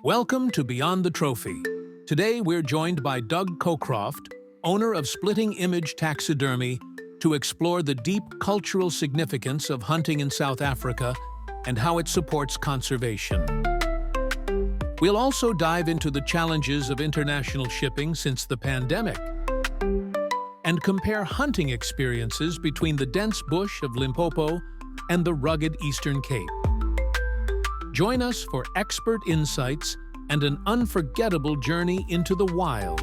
Welcome to Beyond the Trophy. Today we're joined by Doug Cockcroft, owner of Splitting Image Taxidermy, to explore the deep cultural significance of hunting in South Africa and how it supports conservation. We'll also dive into the challenges of international shipping since the pandemic and compare hunting experiences between the dense bush of Limpopo and the rugged Eastern Cape. Join us for expert insights and an unforgettable journey into the wild.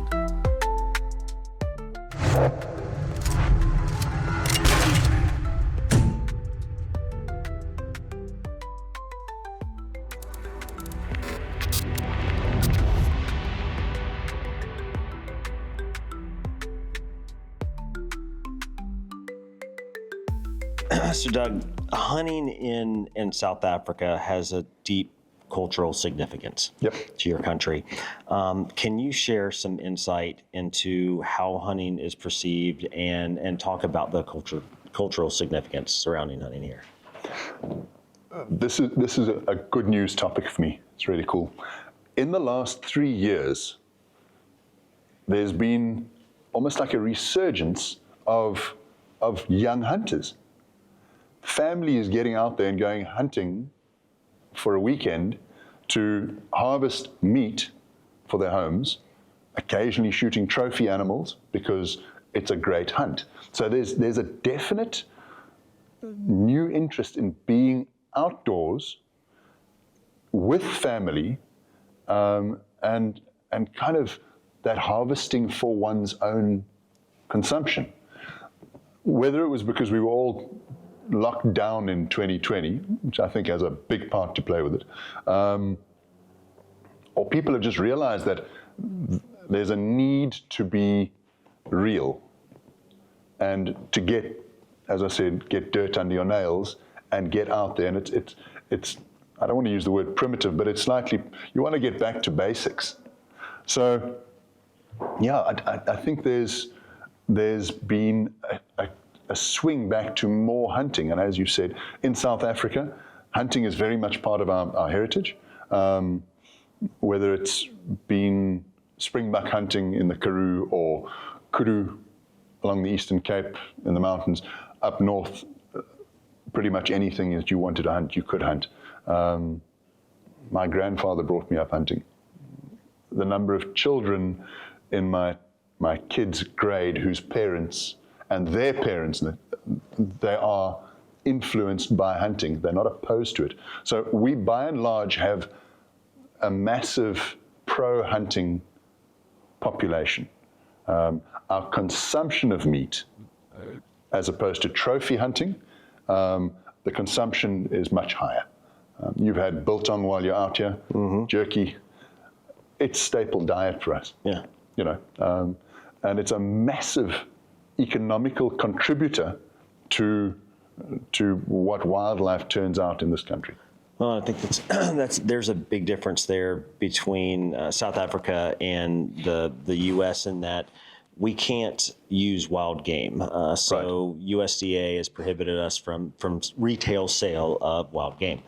So Doug, hunting in South Africa has a deep cultural significance to your country. Can you share some insight into how hunting is perceived and talk about the cultural significance surrounding hunting here? This is a good news topic for me. It's really cool. In the last 3 years, there's been almost like a resurgence of young hunters. Families getting out there and going hunting for a weekend to harvest meat for their homes, occasionally shooting trophy animals because it's a great hunt. So there's a definite new interest in being outdoors with family and kind of that harvesting for one's own consumption. Whether it was because we were all locked down in 2020, which I think has a big part to play with it, or people have just realized that there's a need to be real and to get, as I said, get dirt under your nails and get out there. And it's I don't want to use the word primitive, but it's slightly, you want to get back to basics. So yeah, I think there's been a swing back to more hunting. And as you said, in South Africa, hunting is very much part of our heritage. Whether it's been Springbuck hunting in the Karoo or Kudu along the Eastern Cape in the mountains, up north, pretty much anything that you wanted to hunt, you could hunt. My grandfather brought me up hunting. The number of children in my kids' grade whose parents and their parents, they are influenced by hunting. They're not opposed to it. So we, by and large, have a massive pro-hunting population. Our consumption of meat, as opposed to trophy hunting, the consumption is much higher. You've had biltong while you're out here, jerky. It's staple diet for us. Yeah, you know, and it's a massive economical contributor to what wildlife turns out in this country. Well, I think there's a big difference there between South Africa and the U.S. in that we can't use wild game. So right. USDA has prohibited us from retail sale of wild game.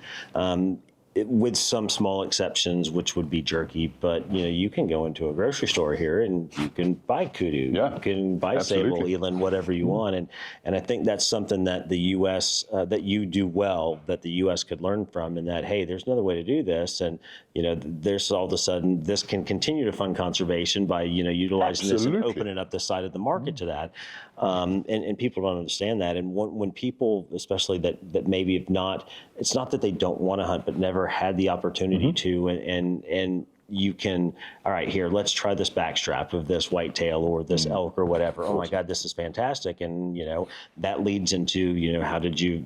With some small exceptions, which would be jerky, but you can go into a grocery store here and you can buy kudu, you can buy sable, eland, whatever you want, and I think that's something that the U.S. That you do well, that the U.S. could learn from, and that hey, there's another way to do this, and there's all of a sudden this can continue to fund conservation by utilizing this and opening up the side of the market to that, and people don't understand that, and when people, especially that maybe have not, it's not that they don't want to hunt, but never had the opportunity to, and you can, all right, here, let's try this backstrap of this whitetail or this elk or whatever. Oh my God, this is fantastic. And, that leads into, how did you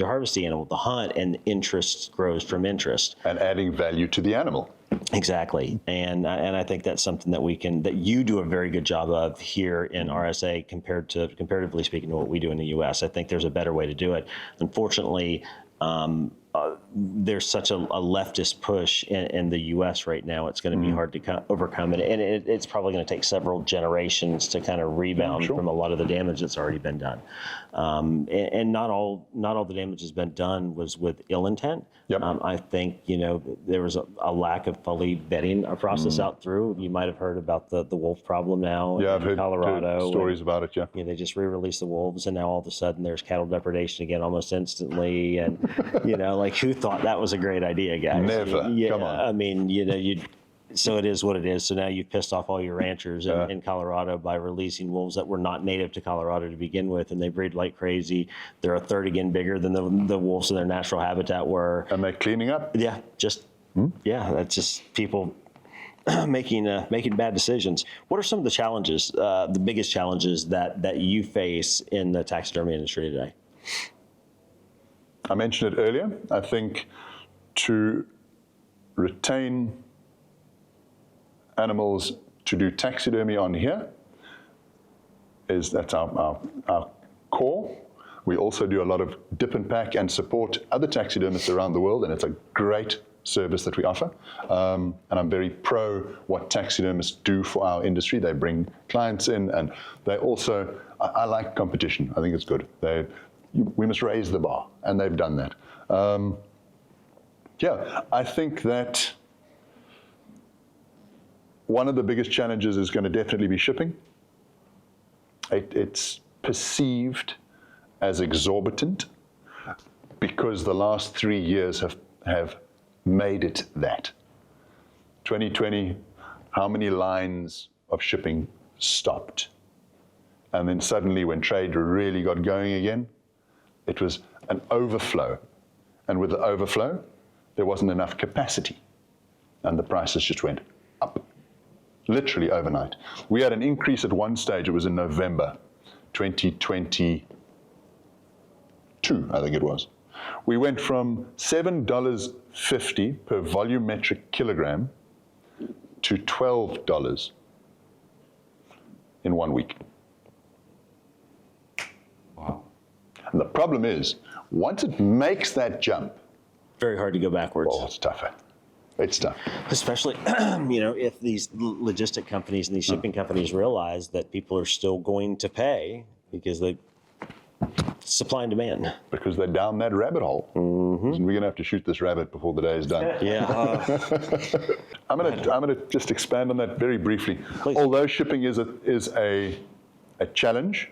harvest the animal, the hunt, and interest grows from interest. And adding value to the animal. Exactly. And I think that's something that you do a very good job of here in RSA comparatively speaking to what we do in the US. I think there's a better way to do it. Unfortunately, there's such a leftist push in the U.S. right now. It's going to be hard to overcome it, and it's probably going to take several generations to kind of rebound from a lot of the damage that's already been done. And not all the damage has been done was with ill intent. Yep. I think there was a lack of fully vetting a process out through. You might have heard about the wolf problem now. Yeah, I've in Colorado. heard stories about it. Yeah. They just re-released the wolves, and now all of a sudden there's cattle depredation again almost instantly, and like who thought that was a great idea, guys? Never. Yeah, Come on. I mean, so it is what it is. So now you've pissed off all your ranchers in Colorado by releasing wolves that were not native to Colorado to begin with, and they breed like crazy. They're a third again bigger than the wolves in their natural habitat were. And they're cleaning up? Yeah, that's just people making bad decisions. What are some of the challenges, the biggest challenges that you face in the taxidermy industry today? I mentioned it earlier. I think to retain animals to do taxidermy on here that's our core. We also do a lot of dip and pack and support other taxidermists around the world, and it's a great service that we offer. And I'm very pro what taxidermists do for our industry. They bring clients in, and they also, I like competition. I think it's good. We must raise the bar, and they've done that. I think that one of the biggest challenges is going to definitely be shipping. It's perceived as exorbitant because the last 3 years have made it that. 2020, how many lines of shipping stopped? And then suddenly when trade really got going again, it was an overflow. And with the overflow, there wasn't enough capacity. And the prices just went up, literally overnight. We had an increase at one stage, it was in November 2022, I think it was. We went from $7.50 per volumetric kilogram to $12 in 1 week. Wow. And the problem is, once it makes that jump, very hard to go backwards. Oh, it's tougher. It's tough. Especially, if these logistic companies and these shipping companies realize that people are still going to pay because supply and demand. Because they're down that rabbit hole. Mm-hmm. And we're going to have to shoot this rabbit before the day is done. Yeah. I'm going to just expand on that very briefly. Please. Although shipping is a challenge,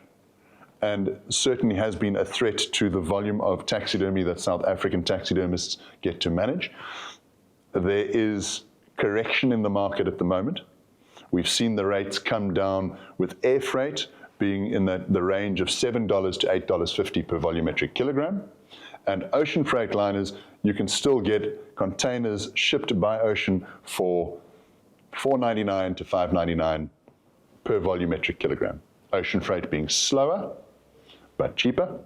and certainly has been a threat to the volume of taxidermy that South African taxidermists get to manage, there is correction in the market at the moment. We've seen the rates come down with air freight being in the range of $7 to $8.50 per volumetric kilogram. And ocean freight liners, you can still get containers shipped by ocean for $4.99 to $5.99 per volumetric kilogram. Ocean freight being slower, but cheaper.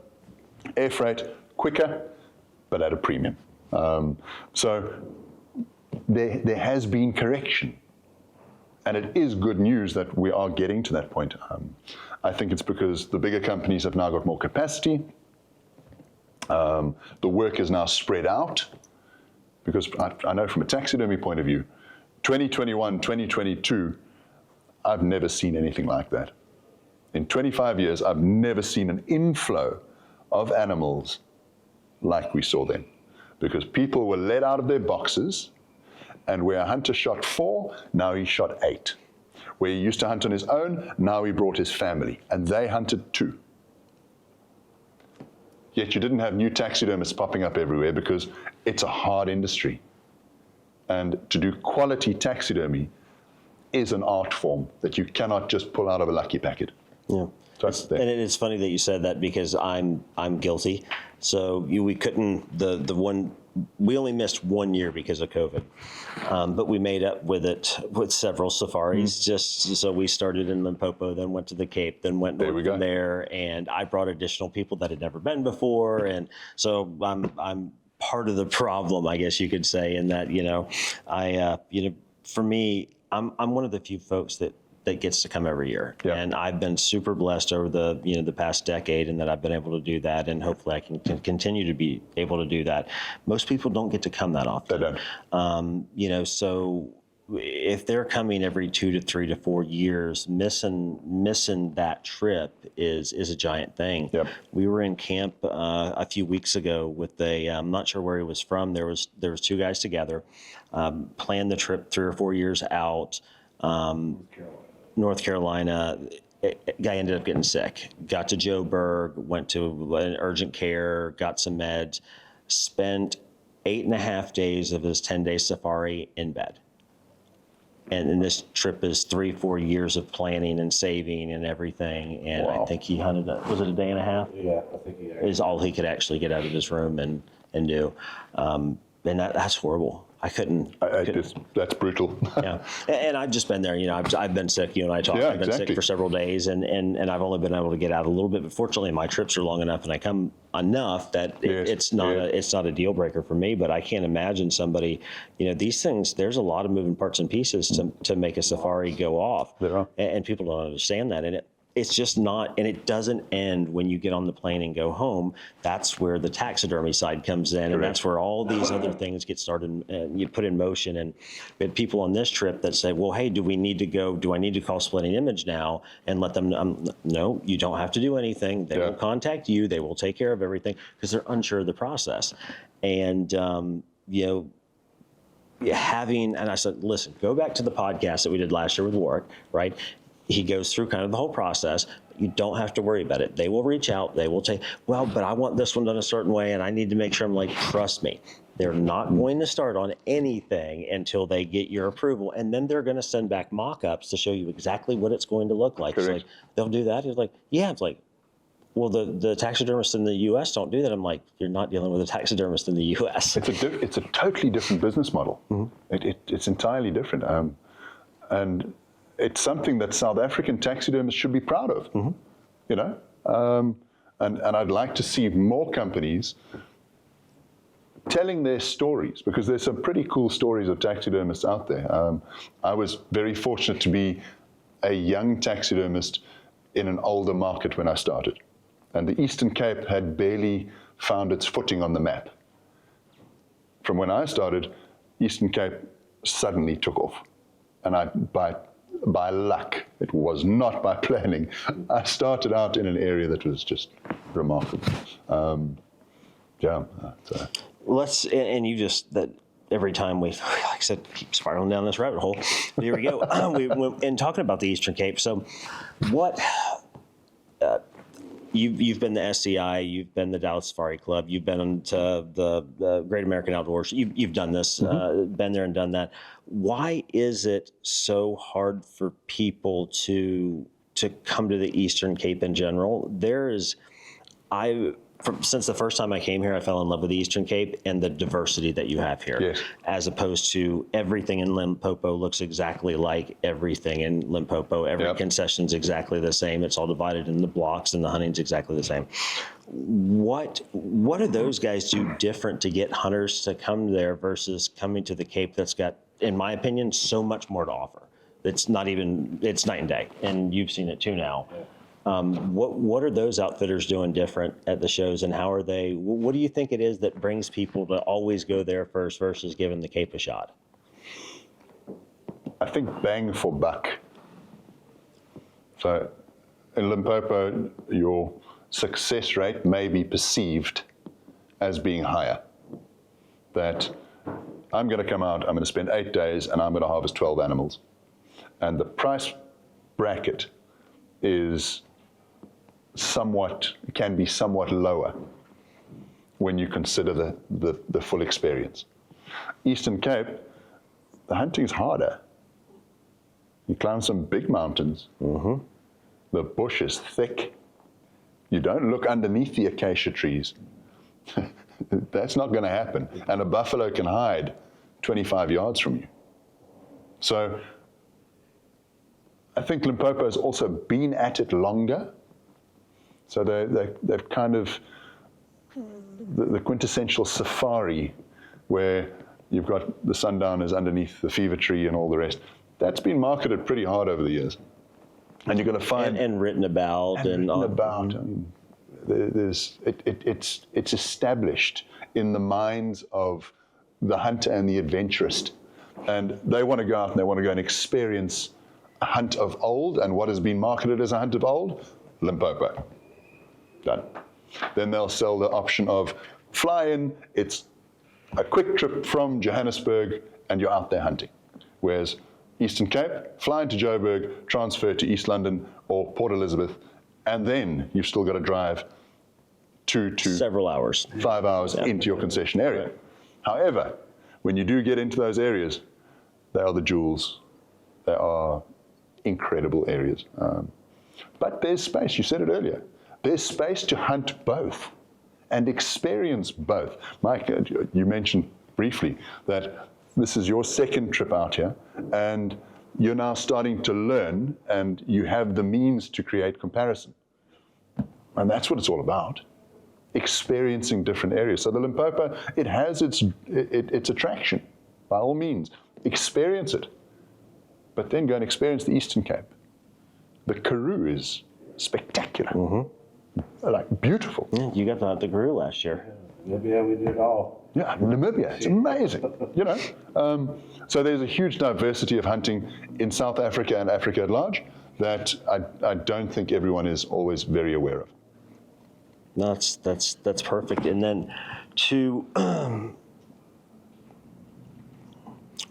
Air freight, quicker, but at a premium. So there has been correction. And it is good news that we are getting to that point. I think it's because the bigger companies have now got more capacity. The work is now spread out. Because I know from a taxidermy point of view, 2021, 2022, I've never seen anything like that. In 25 years, I've never seen an inflow of animals like we saw then. Because people were let out of their boxes, and where a hunter shot 4, now he shot 8. Where he used to hunt on his own, now he brought his family, and they hunted too. Yet you didn't have new taxidermists popping up everywhere because it's a hard industry. And to do quality taxidermy is an art form that you cannot just pull out of a lucky packet. Yeah. And it's funny that you said that because I'm guilty. So we couldn't, we only missed 1 year because of COVID, but we made up with it with several safaris. Just so we started in Limpopo, then went to the Cape, then went north from there, and I brought additional people that had never been before, and so I'm part of the problem, I guess you could say, in that for me, I'm one of the few folks that that gets to come every year. Yeah. And I've been super blessed over the past decade, and that I've been able to do that, and hopefully I can continue to be able to do that. Most people don't get to come that often. They don't. So if they're coming every 2 to 3 to 4 years, missing that trip is a giant thing. Yep. We were in camp a few weeks ago with I'm not sure where he was from. There was 2 guys together, planned the trip 3 or 4 years out. North Carolina. Guy ended up getting sick. Got to Joburg, went to an urgent care, got some meds, spent 8.5 days of his 10-day safari in bed. And this trip is 3-4 years of planning and saving and everything. And Wow. I think he hunted, was it a day and a half? Yeah, I think he Is all he could actually get out of his room and do. And that's horrible. I couldn't. That's brutal. Yeah, and I've just been there. I've been sick. You and I talked. Yeah, I've been sick exactly. for several days, and I've only been able to get out a little bit. But fortunately, my trips are long enough, and I come enough that Yes, it's not yes. it's not a deal breaker for me. But I can't imagine somebody. These things. There's a lot of moving parts and pieces to make a safari go off. There are. And people don't understand that, and it's just not, and it doesn't end when you get on the plane and go home. That's where the taxidermy side comes in, and that's where all these other things get started and you put in motion. And we had people on this trip that say, well, hey, do I need to call Splitting Image now and let them know? No, you don't have to do anything. They will contact you. They will take care of everything because they're unsure of the process. And, and I said, listen, go back to the podcast that we did last year with Warwick, right? He goes through kind of the whole process. You don't have to worry about it. They will reach out. They will say, well, but I want this one done a certain way, and I need to make sure. I'm like, trust me. They're not going to start on anything until they get your approval. And then they're going to send back mock-ups to show you exactly what it's going to look like. It's like, they'll do that. It's like, yeah. It's like, well, the taxidermists in the U.S. don't do that. I'm like, you're not dealing with a taxidermist in the U.S. It's a totally different business model. Mm-hmm. It's entirely different. And it's something that South African taxidermists should be proud of, and I'd like to see more companies telling their stories, because there's some pretty cool stories of taxidermists out there. I was very fortunate to be a young taxidermist in an older market when I started, and the Eastern Cape had barely found its footing on the map. From when I started, Eastern Cape suddenly took off, and by luck, it was not by planning. I started out in an area that was just remarkable. Let's, and you just, that every time we, like I said, keep spiraling down this rabbit hole. Here we go. And talking about the Eastern Cape, so what, you've been the SCI, you've been the Dallas Safari Club, you've been into the Great American Outdoors, you've done this, been there and done that. Why is it so hard for people to come to the Eastern Cape in general? Since the first time I came here, I fell in love with the Eastern Cape and the diversity that you have here. Yes. As opposed to everything in Limpopo looks exactly like everything in Limpopo. Every concession's exactly the same. It's all divided into blocks, and the hunting's exactly the same. What do those guys do different to get hunters to come there versus coming to the Cape that's got, in my opinion, so much more to offer? It's night and day, and you've seen it too now. What are those outfitters doing different at the shows, and how are they? What do you think it is that brings people to always go there first versus giving the Cape a shot? I think bang for buck. So in Limpopo, your success rate may be perceived as being higher. That I'm going to come out, I'm going to spend 8 days, and I'm going to harvest 12 animals. And the price bracket can be somewhat lower when you consider the full experience. Eastern Cape, the hunting's harder. You climb some big mountains. Mm-hmm. The bush is thick. You don't look underneath the acacia trees. That's not going to happen. And a buffalo can hide 25 yards from you. So I think Limpopo has also been at it longer. So they've kind of, the quintessential safari where you've got the sundowners underneath the fever tree and all the rest, that's been marketed pretty hard over the years. And you're going to find and written about written about. I mean, it's established in the minds of the hunter and the adventurist, and they want to go out and they want to go and experience a hunt of old. And what has been marketed as a hunt of old? Limpopo. Done. Then they'll sell the option of fly in. It's a quick trip from Johannesburg, and you're out there hunting. Whereas Eastern Cape, fly into Joburg, transfer to East London or Port Elizabeth, and then you've still got to drive 2 to several hours, 5 hours into your concession area. Right. However, when you do get into those areas, they are the jewels. They are incredible areas. But there's space, you said it earlier. There's space to hunt both and experience both. Mike, you mentioned briefly that this is your second trip out here, and you're now starting to learn, and you have the means to create comparison. And that's what it's all about, experiencing different areas. So the Limpopo, it has its attraction, by all means. Experience it, but then go and experience the Eastern Cape. The Karoo is spectacular, like beautiful. Yeah, you got the Karoo last year. Namibia, we did it all. Yeah, Namibia, it's amazing, you know. So there's a huge diversity of hunting in South Africa and Africa at large that I don't think everyone is always very aware of. No, that's perfect. And then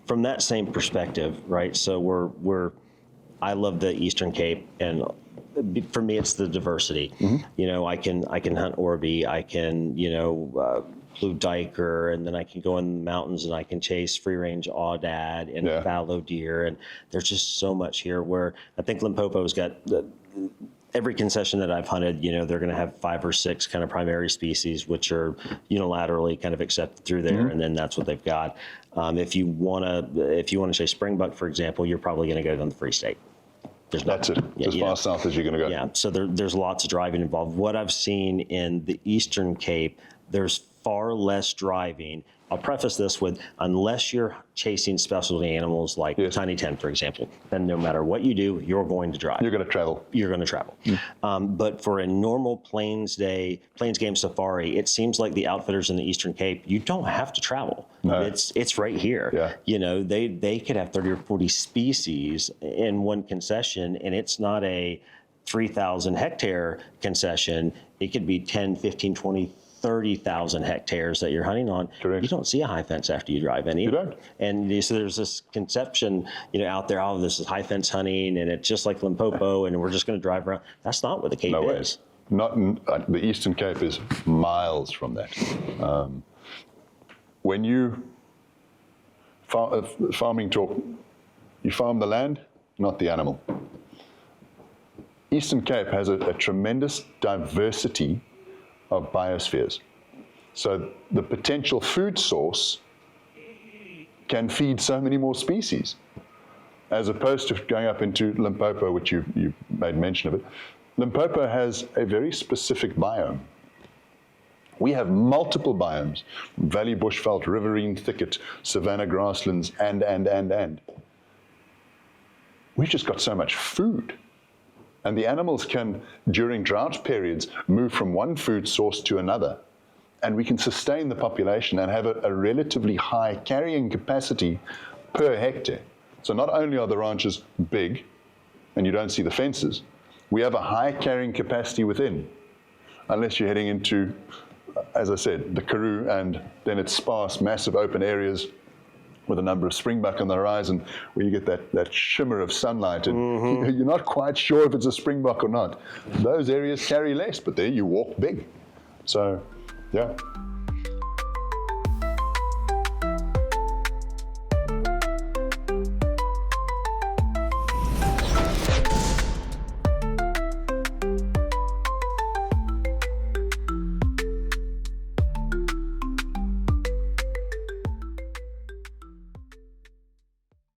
from that same perspective, right? So I love the Eastern Cape, and for me, it's the diversity. You know, I can hunt Orby, I can, blue diker, and then I can go in the mountains and I can chase free range aoudad and fallow deer, and there's just so much here. Where I think Limpopo's got every concession that I've hunted, they're going to have 5 or 6 kind of primary species, which are unilaterally kind of accepted through there, and then that's what they've got. If you want to chase Springbuck, for example, you're probably going to go down the Free State. That's it. As far south as you're going to go. Yeah. So there's lots of driving involved. What I've seen in the Eastern Cape, there's far less driving. I'll preface this with, unless you're chasing specialty animals like Tiny 10, for example, then no matter what you do, you're going to drive. You're going to travel. You're going to travel. But for a normal plains game safari, it seems like the outfitters in the Eastern Cape, you don't have to travel. No. It's right here. Yeah. They could have 30 or 40 species in one concession, and it's not a 3,000 hectare concession. It could be 10, 15, 20, 30,000 hectares that you're hunting on. Correct. You don't see a high fence after you drive in. You don't. And so there's this conception, out there, this is high fence hunting, and it's just like Limpopo, and we're just going to drive around. That's not what the Cape is. The Eastern Cape is miles from that. When you farming talk, you farm the land, not the animal. Eastern Cape has a tremendous diversity of biospheres. So the potential food source can feed so many more species, as opposed to going up into Limpopo, which you made mention of it. Limpopo has a very specific biome. We have multiple biomes: valley bushveld, riverine thicket, savanna grasslands, and. We've just got so much food. And the animals can, during drought periods, move from one food source to another. And we can sustain the population and have a relatively high carrying capacity per hectare. So not only are the ranches big, and you don't see the fences, we have a high carrying capacity within. Unless you're heading into, as I said, the Karoo, and then it's sparse, massive open areas with a number of springbuck on the horizon, where you get that shimmer of sunlight, and you're not quite sure if it's a springbuck or not. Those areas carry less, but there you walk big. So, yeah.